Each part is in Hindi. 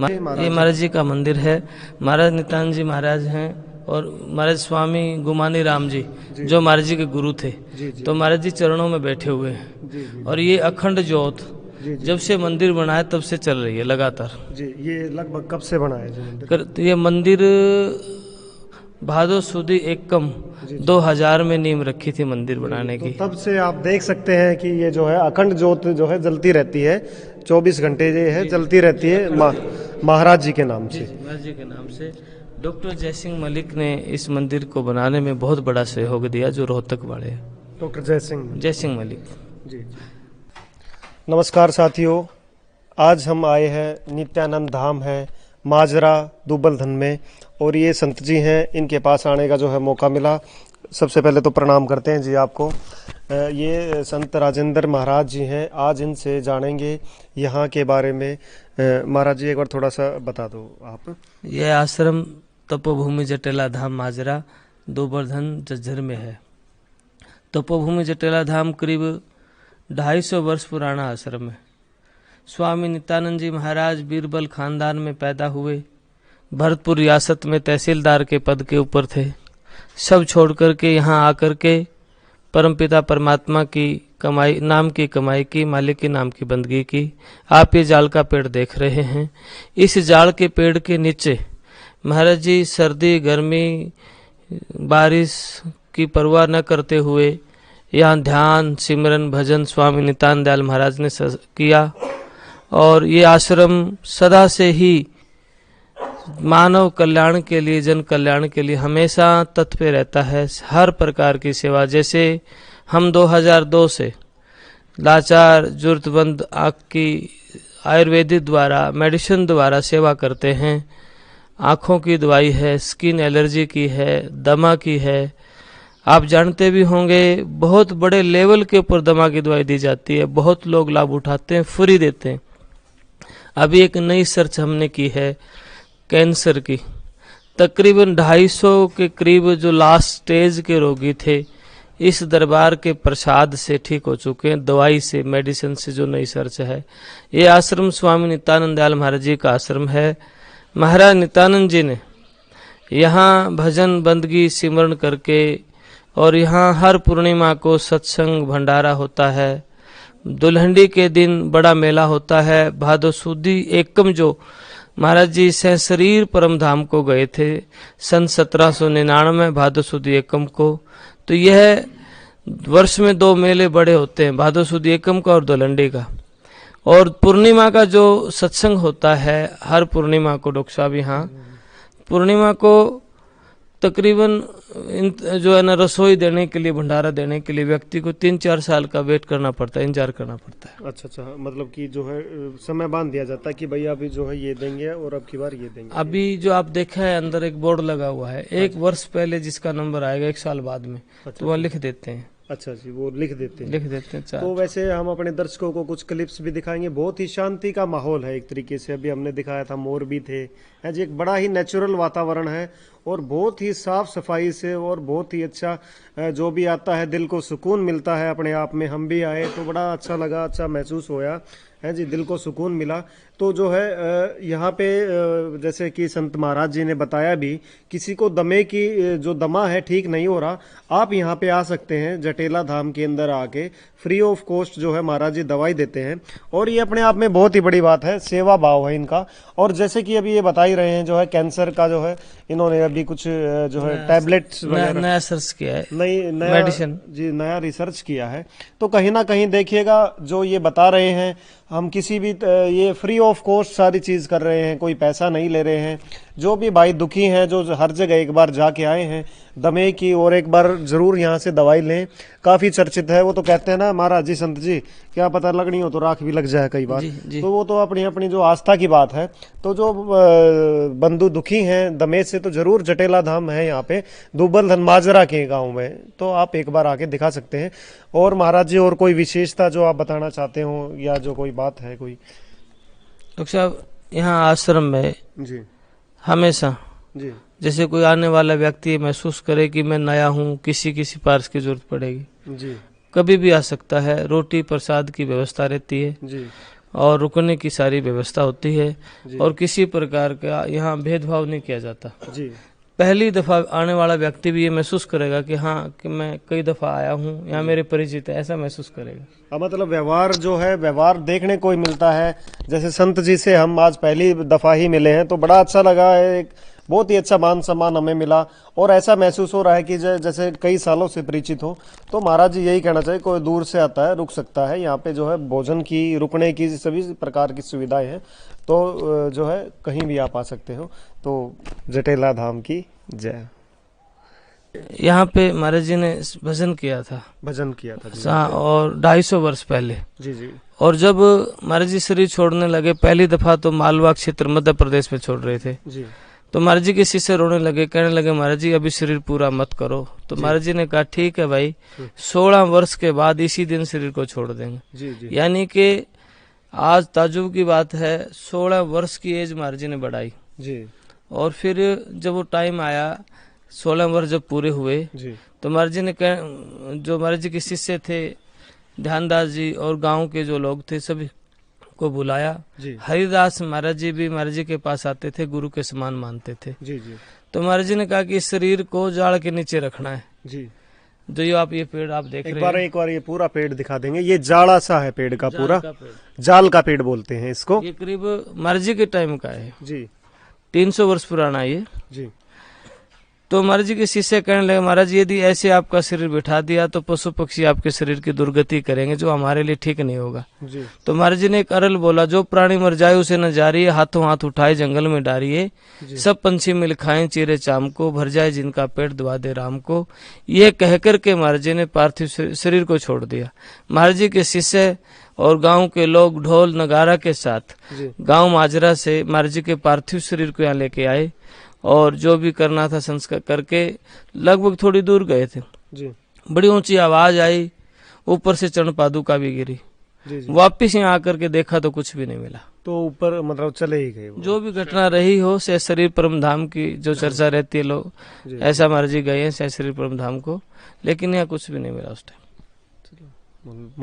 ये महाराज जी का मंदिर है। महाराज नित्यानंद जी महाराज हैं और महाराज स्वामी गुमानी राम जी जो महाराज जी के गुरु थे, तो महाराज जी चरणों में बैठे हुए हैं। और ये अखंड ज्योत जब से मंदिर बना है तब से चल रही है लगातार जी। ये लगभग कब से बना है जी मंदिर? तो ये मंदिर भादो सुदी एकम 2000 में नींव रखी थी मंदिर बनाने की। तब से आप देख सकते हैं कि ये जो है अखंड ज्योत जो है जलती रहती है, 24 घंटे ये है जलती रहती है महाराज जी के नाम से। महाराज जी के नाम से डॉक्टर जयसिंह मलिक ने इस मंदिर को बनाने में बहुत बड़ा सहयोग दिया, जो रोहतक वाले हैं। डॉक्टर जयसिंह मलिक जी। नमस्कार साथियों, आज हम आए हैं नित्यानंद धाम है माजरा दुबलधन में, और ये संत जी हैं, इनके पास आने का जो है मौका मिला। सबसे पहले तो प्रणाम करते हैं जी आपको। ये संत राजेंद्र महाराज जी हैं, आज इनसे जानेंगे यहाँ के बारे में। महाराज जी एक बार थोड़ा सा बता दो आप। ये आश्रम तपोभूमि जटेला धाम माजरा दुबलधन झज्जर में है। तपोभूमि जटेला धाम करीब 250 वर्ष पुराना आश्रम है। स्वामी नित्यानंद जी महाराज बीरबल खानदान में पैदा हुए। भरतपुर रियासत में तहसीलदार के पद के ऊपर थे। सब छोड़ कर के यहाँ आकर के परमपिता परमात्मा की कमाई नाम की कमाई की, मालिक के नाम की बंदगी की। आप ये जाल का पेड़ देख रहे हैं। इस जाल के पेड़ के नीचे महाराज जी सर्दी गर्मी बारिश की परवाह न करते हुए यहाँ ध्यान सिमरन भजन स्वामी नित्यानंद दयाल महाराज ने किया। और ये आश्रम सदा से ही मानव कल्याण के लिए, जन कल्याण के लिए हमेशा तत्पर रहता है। हर प्रकार की सेवा, जैसे हम 2002 से लाचार जरूरतमंद आँख की आयुर्वेदिक द्वारा मेडिसिन द्वारा सेवा करते हैं। आँखों की दवाई है, स्किन एलर्जी की है, दमा की है। आप जानते भी होंगे बहुत बड़े लेवल के ऊपर दमा की दवाई दी जाती है, बहुत लोग लाभ उठाते हैं, फ्री देते हैं। अभी एक नई सर्च हमने की है कैंसर की, तकरीबन 250 के करीब जो लास्ट स्टेज के रोगी थे इस दरबार के प्रसाद से ठीक हो चुके हैं, दवाई से, मेडिसिन से। जो नई सर्च है, ये आश्रम स्वामी नित्यानंद दयाल महाराज जी का आश्रम है। महाराज नित्यानंद जी ने यहाँ भजन बंदगी सिमरण करके, और यहाँ हर पूर्णिमा को सत्संग भंडारा होता है। दुल्हंडी के दिन बड़ा मेला होता है। भादो सुदी एकम जो महाराज जी सहशरीर परम धाम को गए थे सन 1799 भादो सुदी एकम को। तो यह वर्ष में 2 मेले बड़े होते हैं, भादो सुदी एकम का और दुल्हंडी का। और पूर्णिमा का जो सत्संग होता है हर पूर्णिमा को, डॉक्टर साहब यहाँ पूर्णिमा को तकरीबन जो है ना रसोई देने के लिए, भंडारा देने के लिए व्यक्ति को 3-4 साल का वेट करना पड़ता है, इंतजार करना पड़ता है। अच्छा, मतलब कि जो है समय बांध दिया जाता है कि भैया अभी जो है ये देंगे और अब की बार ये देंगे। अभी जो आप देखा है अंदर एक बोर्ड लगा हुआ है, 1 वर्ष पहले जिसका नंबर आएगा 1 साल बाद में, तो वह लिख देते हैं। अच्छा जी, वो लिख देते हैं। तो वैसे हम अपने दर्शकों को कुछ क्लिप्स भी दिखाएंगे। बहुत ही शांति का माहौल है एक तरीके से। अभी हमने दिखाया था मोर भी थे, है जी। एक बड़ा ही नेचुरल वातावरण है और बहुत ही साफ सफाई से, और बहुत ही अच्छा जो भी आता है दिल को सुकून मिलता है अपने आप में। हम भी आए तो बड़ा अच्छा लगा, अच्छा महसूस होया, है जी, दिल को सुकून मिला। तो जो है यहाँ पे जैसे कि संत महाराज जी ने बताया भी, किसी को दमे की जो दमा है ठीक नहीं हो रहा, आप यहाँ पे आ सकते हैं जटेला धाम के अंदर आके, फ्री ऑफ कॉस्ट जो है महाराज जी दवाई देते हैं। और ये अपने आप में बहुत ही बड़ी बात है, सेवा भाव है इनका। और जैसे कि अभी ये बता ही रहे हैं जो है कैंसर का जो है इन्होंने अभी कुछ जो है टैबलेट्स नया सर्च किया है, नया मेडिसिन जी, नया रिसर्च किया है। तो कहीं ना कहीं देखिएगा जो ये बता रहे हैं, हम किसी भी ये फ्री ऑफ कॉस्ट सारी चीज कर रहे हैं, कोई पैसा नहीं ले रहे हैं। जो भी भाई दुखी हैं, जो हर जगह एक बार जाके आए हैं दमे की, और एक बार जरूर यहाँ से दवाई लें। काफी चर्चित है। वो तो कहते हैं ना महाराज जी संत जी, क्या पता लगनी हो तो राख भी लग जाए कई बार। जी। तो वो तो अपनी अपनी जो आस्था की बात है। तो जो बंधु दुखी हैं दमे से, तो जरूर जटेला धाम है यहाँ पे दुबलधन माजरा के गाँव में, तो आप एक बार आके दिखा सकते हैं। और महाराज जी और कोई विशेषता जो आप बताना चाहते हो, या जो कोई बात है कोई? डॉक्टर साहब यहाँ आश्रम में जी हमेशा जी, जैसे कोई आने वाला व्यक्ति महसूस करे कि मैं नया हूँ, किसी सिफारिश की जरूरत पड़ेगी, जी, कभी भी आ सकता है। रोटी प्रसाद की व्यवस्था रहती है। जी। और रुकने की सारी व्यवस्था होती है और किसी प्रकार का यहाँ भेदभाव नहीं किया जाता जी। पहली दफा आने वाला व्यक्ति भी ये महसूस करेगा कि हाँ कि मैं कई दफा आया हूँ, यहाँ मेरे परिचित है, ऐसा महसूस करेगा। मतलब व्यवहार जो है, व्यवहार देखने को ही मिलता है। जैसे संत जी से हम आज पहली दफा ही मिले हैं तो बड़ा अच्छा लगा है, एक बहुत ही अच्छा मान सम्मान हमें मिला और ऐसा महसूस हो रहा है कि जैसे कई सालों से परिचित हो। तो महाराज जी यही कहना चाहिए, कोई दूर से आता है रुक सकता है, यहाँ पे जो है भोजन की, रुकने की सभी प्रकार की सुविधाएं हैं, तो जो है कहीं भी आप आ सकते हो। तो जटेला धाम की जय। यहाँ पे महाराज जी ने भजन किया था जी। और 250 वर्ष पहले जी जी। और जब महाराज जी शरीर छोड़ने लगे पहली दफा तो मालवा क्षेत्र मध्य प्रदेश में छोड़ रहे थे जी। तो महाराज जी के शिष्य रोने लगे, कहने लगे महाराज जी अभी शरीर पूरा मत करो। तो महाराज जी ने कहा ठीक है भाई, 16 वर्ष के बाद इसी दिन शरीर को छोड़ देंगे। यानी कि आज ताजुब की बात है, 16 वर्ष की एज महाराज जी ने बढ़ाई जी। और फिर जब वो टाइम आया 16 वर्ष जब पूरे हुए जी। तो महाराज जी ने जो महाराज जी के शिष्य थे ध्यानदास जी और गांव के जो लोग थे सभी को बुलाया। हरिदास महाराज जी भी महाराज जी के पास आते थे, गुरु के समान मानते थे जी जी। तो महाराज जी ने कहा कि इस शरीर को जाड़ के नीचे रखना है जी। जो ये पेड़ आप देख रहे हैं, एक बार ये पूरा पेड़ दिखा देंगे। ये जाड़ा सा है पेड़ का, पूरा जाल का पेड़ बोलते हैं इसको। ये करीब महाराज जी के टाइम का है जी, 300 वर्ष पुराना ये जी। तो महाराज जी के शिष्य कहने लगे महाराज यदि ऐसे आपका शरीर बिठा दिया तो पशु पक्षी आपके शरीर की दुर्गति करेंगे, जो हमारे लिए ठीक नहीं होगा जी। तो महाराज जी ने एक अरल बोला, जो प्राणी मर जाए उसे न जारिए, हाथों हाथ उठाए जंगल में डारिए, सब पंछी मिल खाएं चिरे चाम को, भर जाए जिनका पेट दबा दे राम को। ये कहकर के महाराज जी ने पार्थिव शरीर को छोड़ दिया। महाराज जी के शिष्य और गांव के लोग ढोल नगारा के साथ गांव माजरा से महाराज जी के पार्थिव शरीर को यहाँ लेके आए और जो भी करना था संस्कार करके लगभग थोड़ी दूर गए थे जी। बड़ी ऊंची आवाज आई, ऊपर से चरण पादुका भी गिरी जी जी। वापिस यहाँ आकर के देखा तो कुछ भी नहीं मिला। तो ऊपर मतलब चले ही गए। जो भी घटना रही हो, से शरीर परम धाम की जो चर्चा रहती है लोग ऐसा महाराज जी गए हैं से शरीर परम धाम को, लेकिन यहाँ कुछ भी नहीं मिला उस टाइम।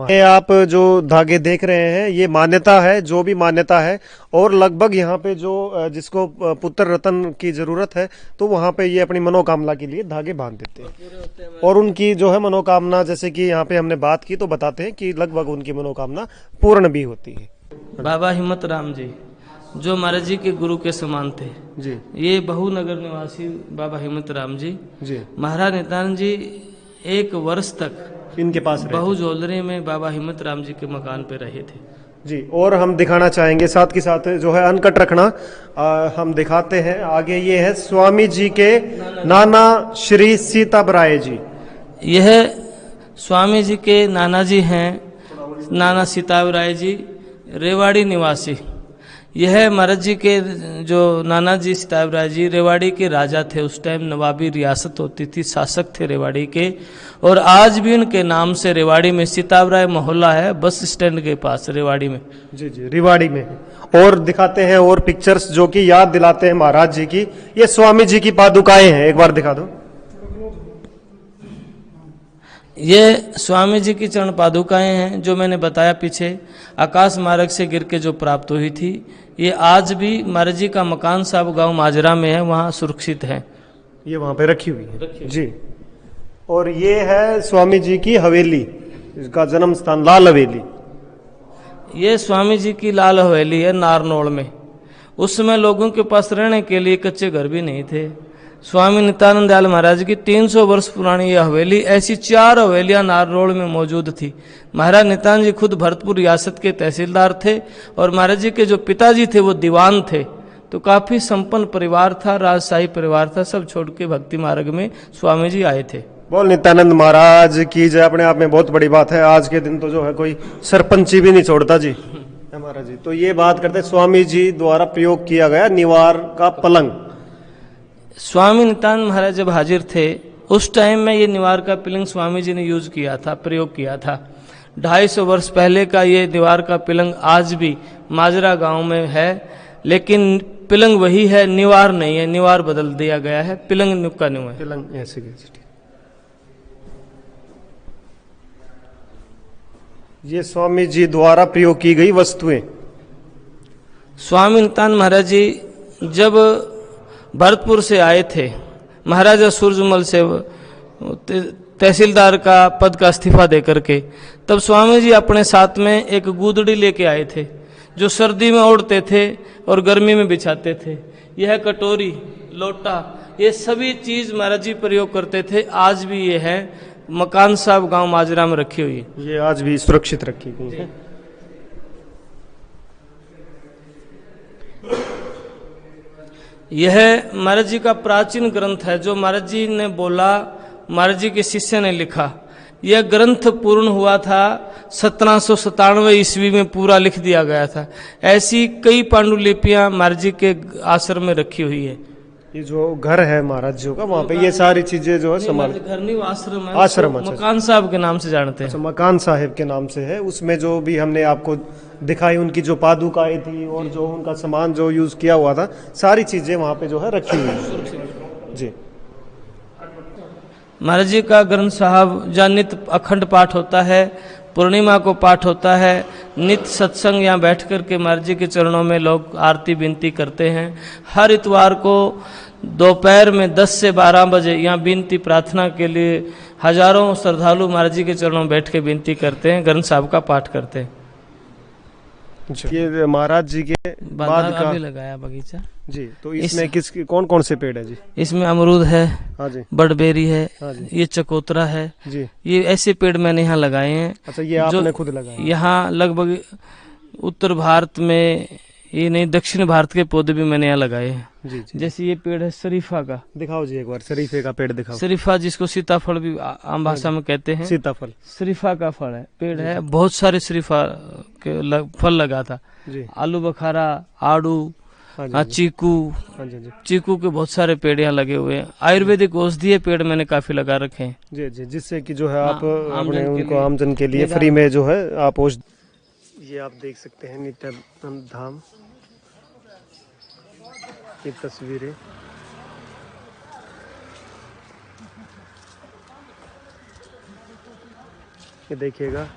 ये आप जो धागे देख रहे हैं ये मान्यता है, जो भी मान्यता है। और लगभग यहाँ पे जो जिसको पुत्र रतन की जरूरत है तो वहाँ पे ये अपनी मनोकामना के लिए धागे बांध देते हैं और उनकी जो है मनोकामना, जैसे कि यहाँ पे हमने बात की तो बताते हैं कि लगभग उनकी मनोकामना पूर्ण भी होती है। बाबा हिम्मत राम जी जो महाराज जी के गुरु के समान थे जी, ये बहुनगर निवासी बाबा हिम्मत राम जी जी। महाराज नित्यानंद जी 1 वर्ष तक इनके पास बहु जोलरी में बाबा हिम्मत राम जी के मकान पे रहे थे जी। और हम दिखाना चाहेंगे साथ के साथ जो है अनकट रखना, हम दिखाते हैं आगे। ये है स्वामी जी के नाना श्री सीताबराय जी। यह स्वामी जी के नाना जी हैं, नाना सीताबराय जी रेवाड़ी निवासी। यह महाराज जी के जो नाना जी सीताबराय जी रेवाड़ी के राजा थे, उस टाइम नवाबी रियासत होती थी, शासक थे रेवाड़ी के। और आज भी उनके नाम से रेवाड़ी में सीताबराय मोहल्ला है, बस स्टैंड के पास रेवाड़ी में जी जी, रेवाड़ी में। और दिखाते हैं और पिक्चर्स जो कि याद दिलाते हैं महाराज जी की। ये स्वामी जी की पादुकाएं हैं, एक बार दिखा दो। ये स्वामी जी की चरण पादुकाएं हैं जो मैंने बताया पीछे आकाश मार्ग से गिर के जो प्राप्त हुई थी। ये आज भी महाराज जी का मकान साहब गांव माजरा में है, वहाँ सुरक्षित है, ये वहाँ पे रखी हुई है जी। और ये है स्वामी जी की हवेली, इसका जन्म स्थान लाल हवेली। ये स्वामी जी की लाल हवेली है नारनौल में। उस समय लोगों के पास रहने के लिए कच्चे घर भी नहीं थे। स्वामी नित्यानंद दयाल महाराज की 300 वर्ष पुरानी यह हवेली, ऐसी 4 हवेलियां नारनौल में मौजूद थी। महाराज नित्यानंद जी खुद भरतपुर रियासत के तहसीलदार थे और महाराज जी के जो पिताजी थे वो दीवान थे। तो काफी संपन्न परिवार था, राजशाही परिवार था। सब छोड़ के भक्ति मार्ग में स्वामी जी आए थे। बोल नित्यानंद महाराज की जय। अपने आप में बहुत बड़ी बात है। आज के दिन तो जो है कोई सरपंची भी नहीं छोड़ता जी महाराज जी। तो ये बात करते स्वामी जी द्वारा प्रयोग किया गया निवार का पलंग। स्वामी नित्यानंद महाराज जब हाजिर थे उस टाइम में ये निवार का पलंग स्वामी जी ने यूज किया था, प्रयोग किया था। 250 वर्ष पहले का ये निवार का पलंग आज भी माजरा गांव में है, लेकिन पलंग वही है, निवार नहीं है। निवार बदल दिया गया है, पलंग नुक्का न्यू है। पलंग ऐसे ये स्वामी जी द्वारा प्रयोग की गई वस्तुएं। स्वामी नित्यानंद महाराज जी जब भरतपुर से आए थे, महाराजा सूरजमल से तहसीलदार का पद का इस्तीफा दे करके, तब स्वामी जी अपने साथ में एक गूदड़ी लेके आए थे जो सर्दी में ओढ़ते थे और गर्मी में बिछाते थे। यह कटोरी, लोटा, ये सभी चीज महाराज जी प्रयोग करते थे। आज भी ये है, मकान साहब गांव माजरा में रखी हुई है। ये आज भी सुरक्षित रखी गई है। यह महाराज जी का प्राचीन ग्रंथ है जो महाराज जी ने बोला, महाराज जी के शिष्य ने लिखा। यह ग्रंथ पूर्ण हुआ था 1797 ईस्वी में, पूरा लिख दिया गया था। ऐसी कई पांडुलिपियां महाराज जी के आश्रम में रखी हुई है। ये जो घर है महाराज जी का, वहाँ पे ये सारी चीजें जो है संभाल, घर नहीं, आश्रम है। आश्रम, अच्छा, मकान साहब के नाम से जानते हैं। अच्छा, मकान साहिब के नाम से है। उसमें जो भी हमने आपको दिखाई, उनकी जो पादुकाएं थी और जो उनका सामान जो यूज किया हुआ था, सारी चीजें वहाँ पे जो है रखी हुई है। जी, महाराज जी का ग्रंथ साहब जहाँ नित्य अखंड पाठ होता है, पूर्णिमा को पाठ होता है, नित्य सत्संग यहाँ बैठ कर के महाराज जी के चरणों में लोग आरती विनती करते हैं। हर इतवार को दोपहर में 10 से 12 बजे यहाँ विनती प्रार्थना के लिए हजारों श्रद्धालु महाराज जी के चरणों में बैठ के विनती करते हैं, ग्रंथ साहब का पाठ करते हैं। ये महाराज जी के बाद का अभी लगाया बगीचा जी। तो इसमें कौन कौन से पेड़ है जी? इसमें अमरूद है, हाँ जी, बड़बेरी है, हाँ जी, ये चकोतरा है जी। ये ऐसे पेड़ मैंने यहाँ लगाए हैं। अच्छा, ये आपने खुद लगाए? यहाँ लगभग उत्तर भारत में, ये नहीं, दक्षिण भारत के पौधे भी मैंने यहाँ लगाए हैं। जी, जी। जैसे ये पेड़ है शरीफा का, दिखाओ जी एक बार, शरीफे का पेड़ दिखाओ। शरीफा जिसको सीताफल भी आम भाषा में कहते हैं, सीताफल, शरीफा का फल है, पेड़ है। बहुत सारे शरीफा के फल लगा था जी। आलू बुखारा, आड़ू, हाँ, चीकू, चीकू के बहुत सारे पेड़ यहाँ लगे हुए हैं। आयुर्वेदिक औषधीय पेड़ मैंने काफी लगा रखे हैं जी, जी, जिससे कि जो है आप अपने उनको आमजन के लिए फ्री में जो है आप ये आप देख सकते हैं नित्यानंद धाम की तस्वीरें। ये देखिएगा,